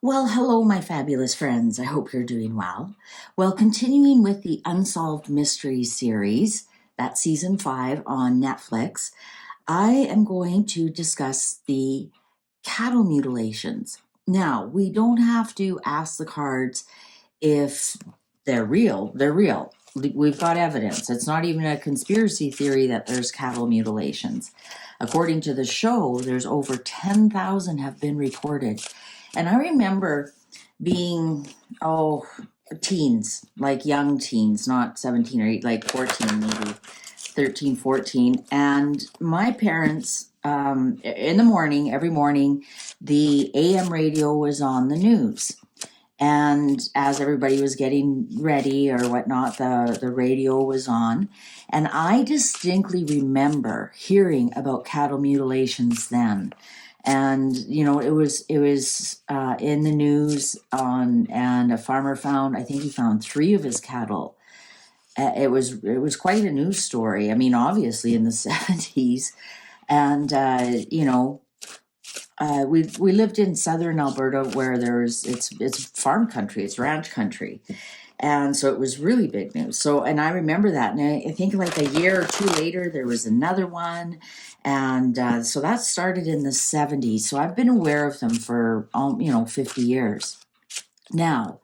Well, hello, my fabulous friends. I hope you're doing well. Well, continuing with the Unsolved Mysteries series, that's season 5 on Netflix, I am going to discuss the cattle mutilations. Now, we don't have to ask the cards if they're real. They're real. We've got evidence. It's not even a conspiracy theory that there's cattle mutilations. According to the show, there's over 10,000 have been reported. And I remember being, teens, like young teens, not 17 or 8, like 14, maybe 13, 14. And my parents, in the morning, every morning, the AM radio was on the news. And as everybody was getting ready or whatnot, the radio was on. And I distinctly remember hearing about cattle mutilations then. And, it was in the news and a farmer found, I think he found 3 of his cattle. It was quite a news story. I mean, obviously in the 70s. And, we lived in southern Alberta where it's farm country, it's ranch country. And so it was really big news. So, and I remember that. And I think like a year or 2 later, there was another one. And so that started in the 70s. So I've been aware of them for, 50 years. Now,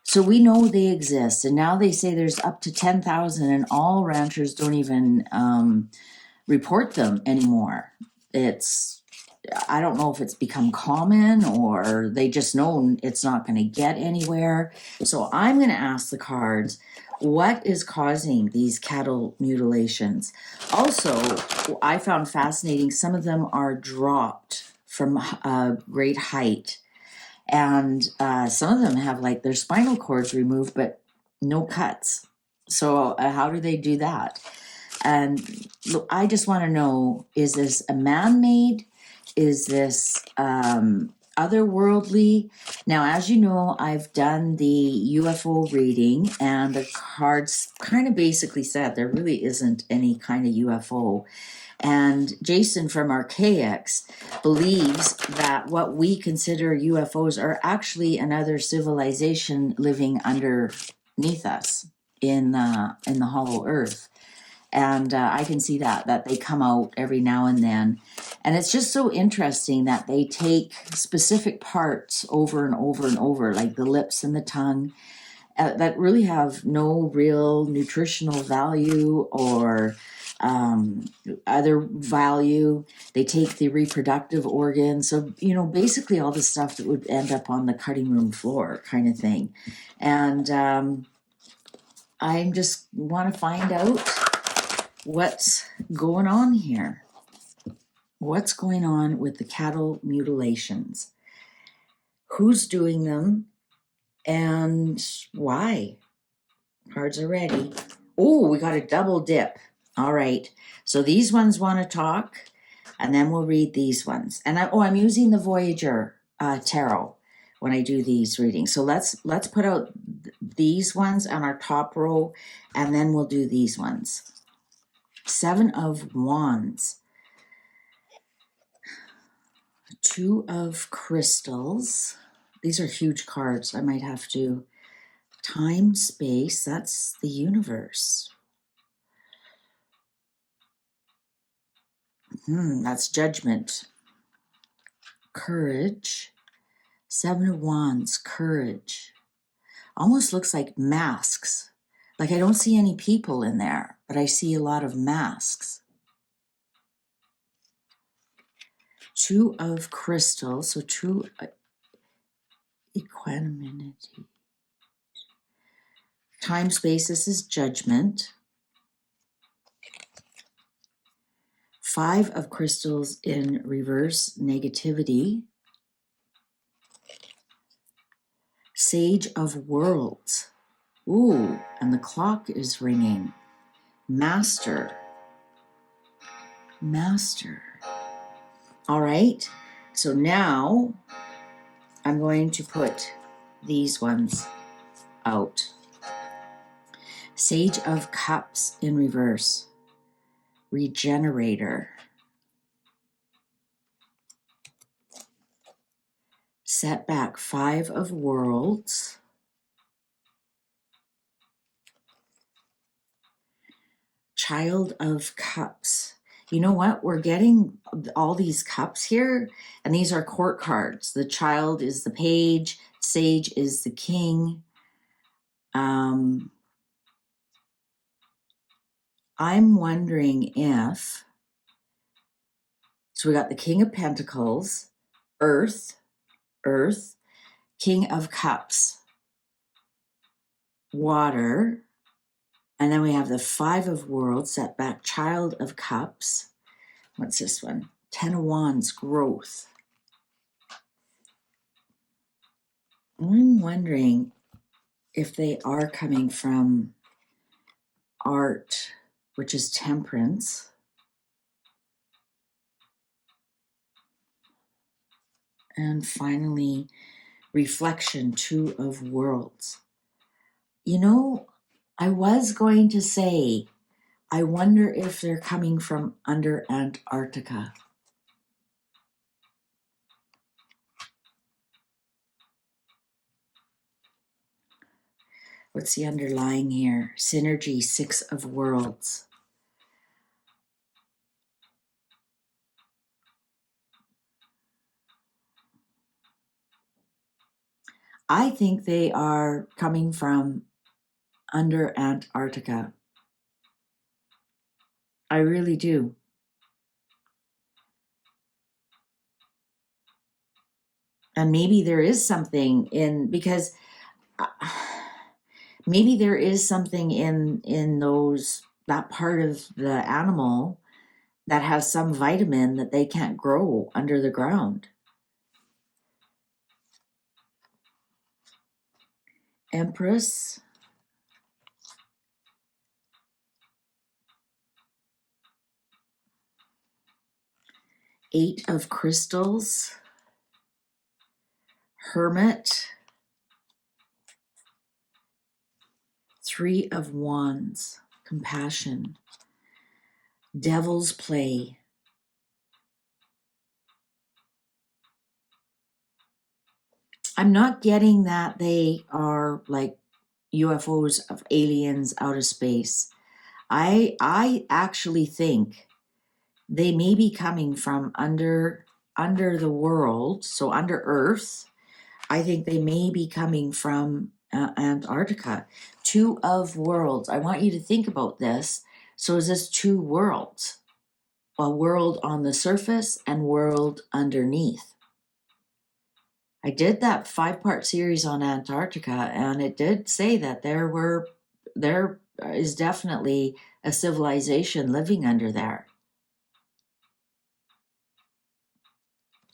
so we know they exist. And now they say there's up to 10,000 and all ranchers don't even report them anymore. I don't know if it's become common or they just know it's not going to get anywhere. So I'm going to ask the cards, what is causing these cattle mutilations? Also, I found fascinating, some of them are dropped from a great height. And some of them have like their spinal cords removed, but no cuts. So how do they do that? And look, I just want to know, is this a man-made? Is this otherworldly? Now, as you know, I've done the UFO reading, and the cards kind of basically said there really isn't any kind of UFO. And Jason from Archaics believes that what we consider UFOs are actually another civilization living underneath us in the hollow earth. And I can see that they come out every now and then. And it's just so interesting that they take specific parts over and over and over, like the lips and the tongue, that really have no real nutritional value or other value. They take the reproductive organs. So, basically all the stuff that would end up on the cutting room floor kind of thing. And I just want to find out what's going on here. What's going on with the cattle mutilations? Who's doing them and why? Cards are ready. Oh, we got a double dip. All right. So these ones want to talk, and then we'll read these ones. And I'm using the Voyager tarot when I do these readings. So let's put out these ones on our top row, and then we'll do these ones. 7 of Wands, 2 of Crystals. These are huge cards. I might have to. Time, space, that's the universe. That's Judgment. Courage. 7 of Wands, courage. Almost looks like masks. Like I don't see any people in there, but I see a lot of masks. 2 of Crystals, so true equanimity. Time, space, this is Judgment. 5 of Crystals in reverse, negativity. Sage of Worlds. Ooh, and the clock is ringing. Master. All right, so now I'm going to put these ones out. Sage of Cups in reverse. Regenerator. set back 5 of worlds. Child of cups. You know what? We're getting all these cups here, and these are court cards. The child is the page, sage is the king. I'm wondering if, so we got the King of Pentacles, Earth, King of Cups, water, and then we have the 5 of Worlds, set back, Child of Cups. What's this one? 10 of Wands, growth. I'm wondering if they are coming from art, which is temperance. And finally, reflection, 2 of worlds. You know, I was going to say, I wonder if they're coming from under Antarctica. What's the underlying here? Synergy, 6 of worlds. I think they are coming from under Antarctica. I really do. And maybe there is something in, because maybe there is something in those, that part of the animal that has some vitamin that they can't grow under the ground. Empress. Eight of crystals. Hermit. 3 of wands. Compassion. Devil's play. I'm not getting that they are like UFOs of aliens out of space. I actually think they may be coming from under the world, so under Earth. I think they may be coming from Antarctica. 2 of worlds. I want you to think about this. So is this 2 worlds? A world on the surface and world underneath. I did that 5-part series on Antarctica, and it did say that there is definitely a civilization living under there.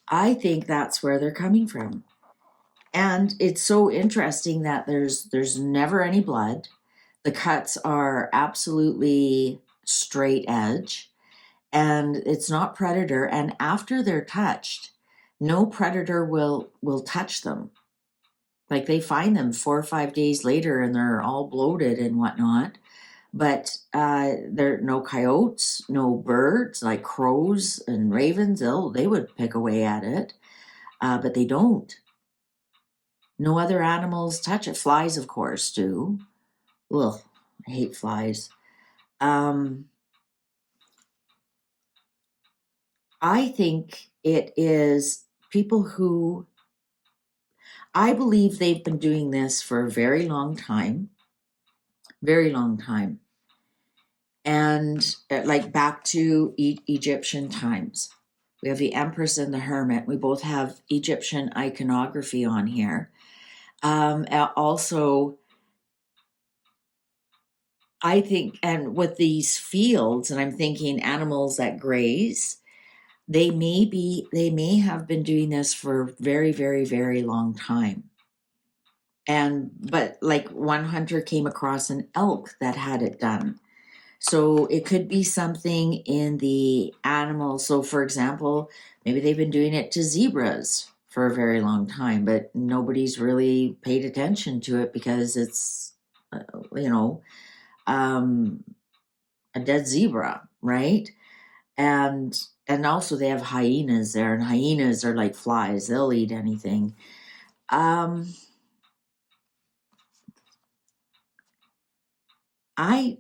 I think that's where they're coming from. And it's so interesting that there's never any blood. The cuts are absolutely straight edge, and it's not predator. And after they're touched, no predator will touch them. Like, they find them 4 or 5 days later and they're all bloated and whatnot. But there are no coyotes, no birds like crows and ravens. They would pick away at it, but they don't. No other animals touch it. Flies, of course, do. Ugh, I hate flies. I think it is people who, I believe they've been doing this for a very long time. Very long time. And like back to Egyptian times. We have the Empress and the Hermit. We both have Egyptian iconography on here. Also, I think, and with these fields, and I'm thinking animals that graze, they may have been doing this for a very, very, very long time. But like one hunter came across an elk that had it done. So it could be something in the animal. So for example, maybe they've been doing it to zebras for a very long time, but nobody's really paid attention to it because it's, a dead zebra, right? And also they have hyenas there, and hyenas are like flies. They'll eat anything. I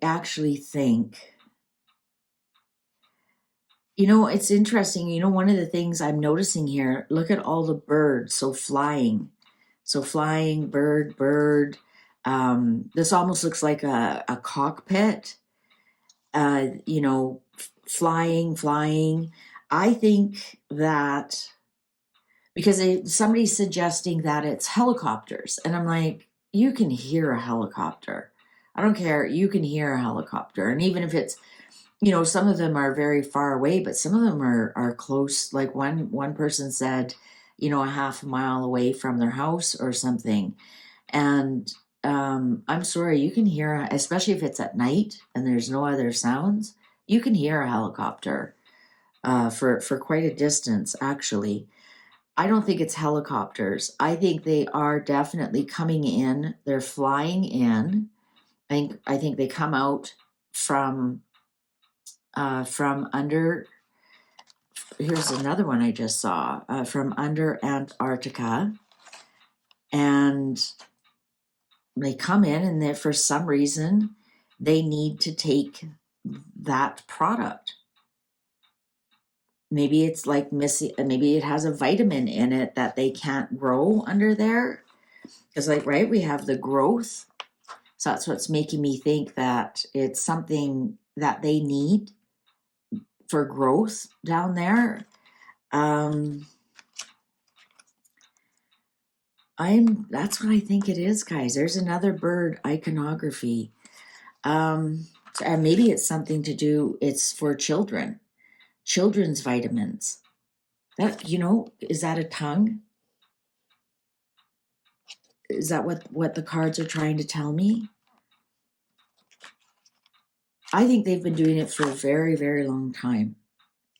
actually think, it's interesting. One of the things I'm noticing here, look at all the birds. So flying. So flying, bird. This almost looks like a cockpit, flying. I think that because somebody's suggesting that it's helicopters. And I'm like, you can hear a helicopter. I don't care. You can hear a helicopter. And even if it's, some of them are very far away, but some of them are close. Like one person said, a half a mile away from their house or something. And I'm sorry, you can hear, especially if it's at night and there's no other sounds, you can hear a helicopter for quite a distance, actually. I don't think it's helicopters. I think they are definitely coming in. They're flying in. I think they come out from under. Here's another one I just saw from under Antarctica, and they come in, and they, for some reason, they need to take that product. Maybe it's like missing. Maybe it has a vitamin in it that they can't grow under there. Because, like, right, we have the growth. So that's what's making me think that it's something that they need for growth down there. That's what I think it is, guys. There's another bird iconography. And maybe it's something to do, it's for children's vitamins. That, is that a tongue? Is that what the cards are trying to tell me? I think they've been doing it for a very, very long time.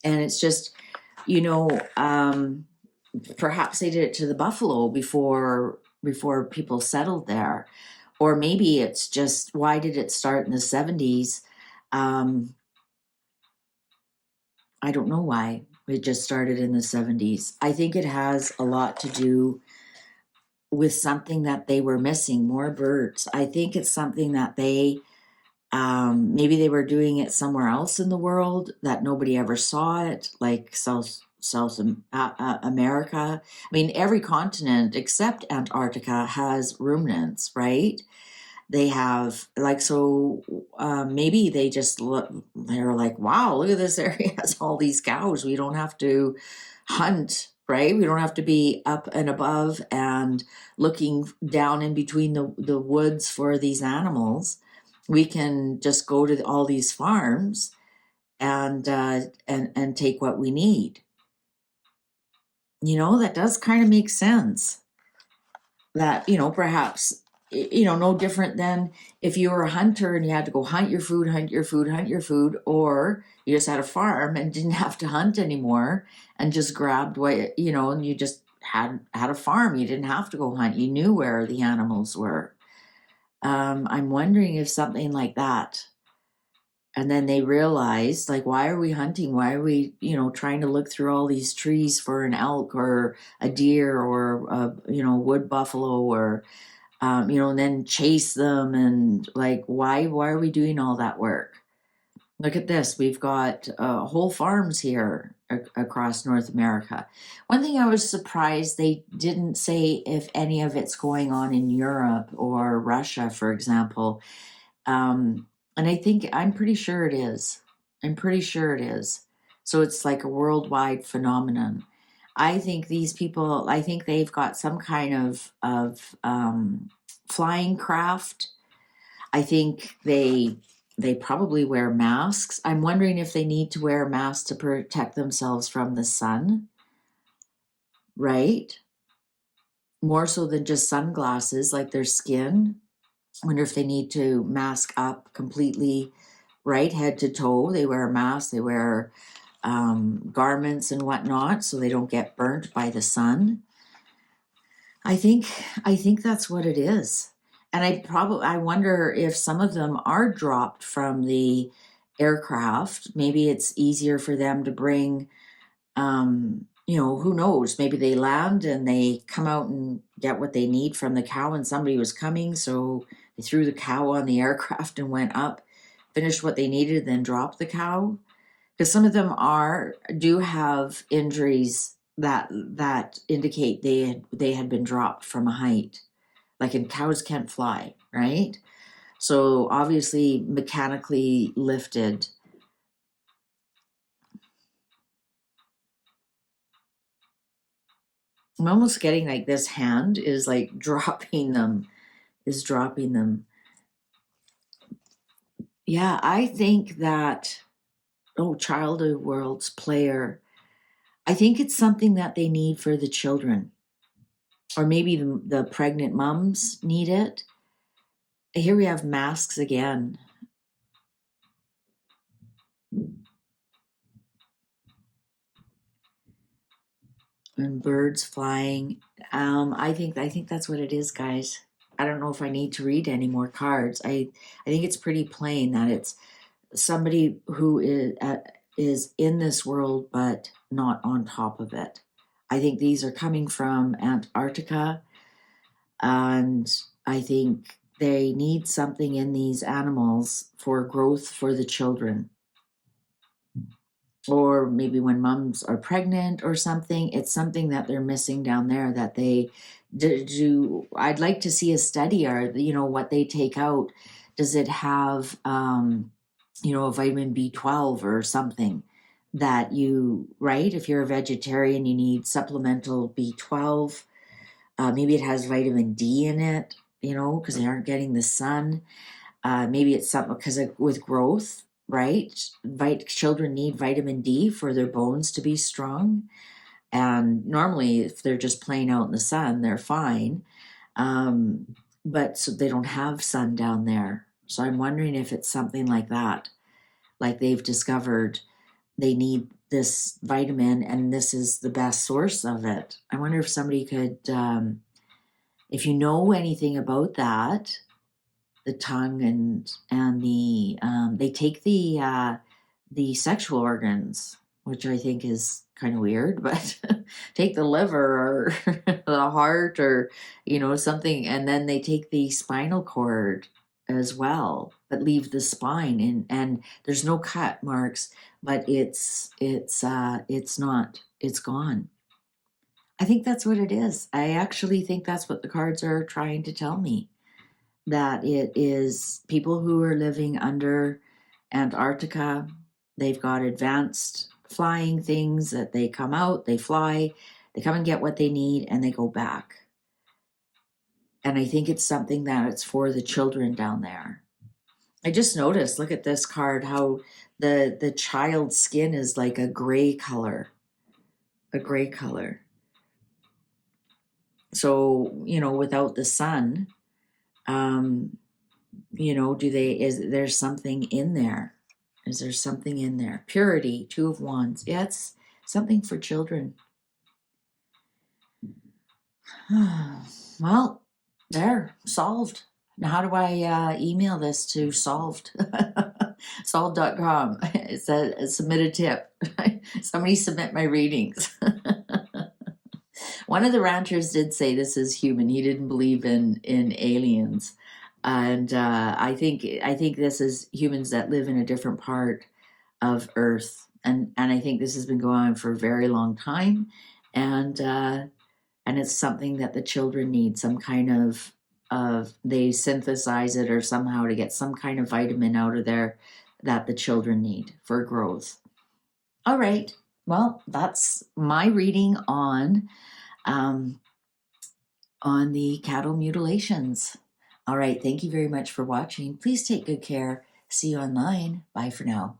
And it's just, perhaps they did it to the buffalo before people settled there. Or maybe it's just, why did it start in the 70s? I don't know why it just started in the 70s. I think it has a lot to do with something that they were missing, more birds. I think it's something that they, maybe they were doing it somewhere else in the world that nobody ever saw it, like South America. I mean, every continent except Antarctica has ruminants, right? They have, like, so maybe they just they're like, wow, look at this area has all these cows. We don't have to hunt, right? We don't have to be up and above and looking down in between the woods for these animals. We can just go to all these farms and take what we need. That does kind of make sense. That, perhaps, no different than if you were a hunter and you had to go hunt your food, or you just had a farm and didn't have to hunt anymore and just grabbed what, and you just had a farm. You didn't have to go hunt. You knew where the animals were. I'm wondering if something like that. And then they realized, like, why are we hunting? Why are we, trying to look through all these trees for an elk or a deer or a, wood buffalo or, and then chase them, and like, why are we doing all that work? Look at this. We've got whole farms here across North America. One thing I was surprised they didn't say if any of it's going on in Europe or Russia, for example. And I'm pretty sure it is. So it's like a worldwide phenomenon. I think these people, I think they've got some kind of flying craft. I think they probably wear masks. I'm wondering if they need to wear masks to protect themselves from the sun, right? More so than just sunglasses, like their skin. I wonder if they need to mask up completely, right, head to toe. They wear a mask, they wear garments and whatnot, so they don't get burnt by the sun. I think that's what it is. And I wonder if some of them are dropped from the aircraft. Maybe it's easier for them to bring who knows? Maybe they land and they come out and get what they need from the cow, and somebody was coming, so they threw the cow on the aircraft and went up, finished what they needed, then dropped the cow. Because some of them do have injuries that indicate they had been dropped from a height, like, and cows can't fly, right? So obviously mechanically lifted. I'm almost getting like this hand is like dropping them, is dropping them. Yeah, I think that, oh, childhood worlds player, I think it's something that they need for the children, or maybe the pregnant moms need it. Here we have masks again. And birds flying. I think that's what it is, guys. I don't know if I need to read any more cards. I think it's pretty plain that it's somebody who is in this world but not on top of it. I think these are coming from Antarctica, and I think they need something in these animals for growth for the children. Or maybe when moms are pregnant or something, it's something that they're missing down there that they do. I'd like to see a study, or what they take out. Does it have a vitamin B12 or something that right, if you're a vegetarian, you need supplemental B12. Maybe it has vitamin D in it, because they aren't getting the sun. Maybe it's something because with growth, right? Children need vitamin D for their bones to be strong. And normally, if they're just playing out in the sun, they're fine. But so they don't have sun down there. So I'm wondering if it's something like that. Like they've discovered they need this vitamin and this is the best source of it. I wonder if somebody could, if you know anything about that, the tongue and they take the sexual organs, which I think is kind of weird, but take the liver or the heart or something, and then they take the spinal cord as well, but leave the spine and there's no cut marks, but it's not, it's gone. I think that's what it is. I actually think that's what the cards are trying to tell me, that it is people who are living under Antarctica. They've got advanced flying things that they come out, they fly, they come and get what they need, and they go back. And I think it's something that it's for the children down there. I just noticed, look at this card, how the child's skin is like a gray color. A gray color. So, without the sun, is there something in there? Is there something in there? Purity, Two of Wands. Yeah, it's something for children. Well, there, solved. Now, how do I email this to solved? Solved.com. It says submit a tip. Somebody submit my readings. One of the ranchers did say this is human. He didn't believe in aliens. And I think this is humans that live in a different part of Earth, and I think this has been going on for a very long time, and it's something that the children need, some kind of they synthesize it or somehow to get some kind of vitamin out of there that the children need for growth. All right, well, that's my reading on the cattle mutilations. All right, thank you very much for watching. Please take good care. See you online. Bye for now.